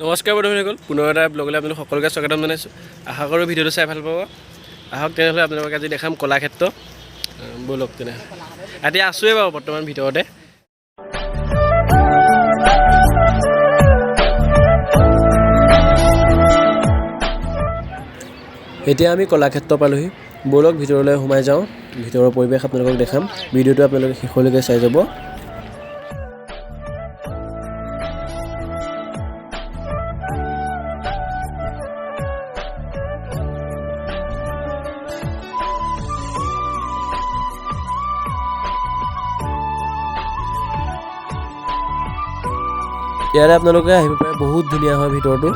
নমস্কাৰ বন্ধুসকল, পুনৰ এটা ব্লগলৈ আপোনালোক সকলোকে স্বাগতম জনাইছোঁ। আশা কৰোঁ ভিডিঅ'টো চাই ভাল পাব। আহক তেনেহ'লে আপোনালোকক আজি দেখাম কলাক্ষেত্ৰ। ব'লক তেনেহ'লে। এতিয়া আছোঁৱে বাৰু বৰ্তমান ভিতৰতে। এতিয়া আমি কলাক্ষেত্ৰ পালোহি। ব'লক ভিতৰলৈ সোমাই যাওঁ। ভিতৰৰ পৰিৱেশ আপোনালোকক দেখাম। ভিডিঅ'টো আপোনালোকে শেষলৈকে চাই যাব। ইয়াৰে আপোনালোকে আহিব পাৰে, বহুত ধুনীয়া হয় ভিতৰটো।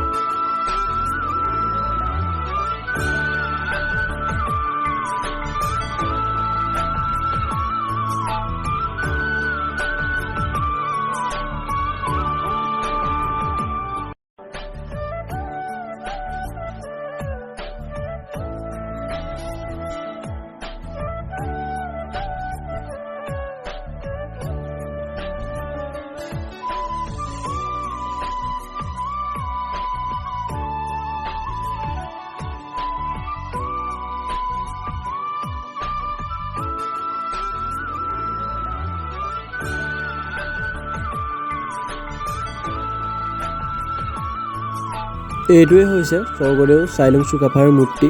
এইটোৱে হৈছে স্বৰ্গদেউ চাইলুং চুকাফাৰ মূৰ্তি।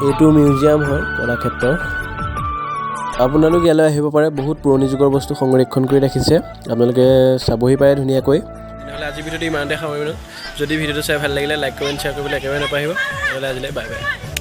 এইটো মিউজিয়াম হয় কলাক্ষেত্ৰৰ। আপোনালোক ইয়ালৈ আহিব পাৰে, বহুত পুৰণি যুগৰ বস্তু সংৰক্ষণ কৰি ৰাখিছে, আপোনালোকে চাবহি পাৰে ধুনীয়াকৈ। তেনেহ'লে আজি ভিডিঅ'টো ইমানতে সামৰিলোঁ। যদি ভিডিঅ'টো চাই ভাল লাগিলে লাইক কমেণ্ট শ্বেয়াৰ কৰিবলৈ একেবাৰে নাপাহৰিব। তেনেহ'লে আজিলৈ বাই বাই।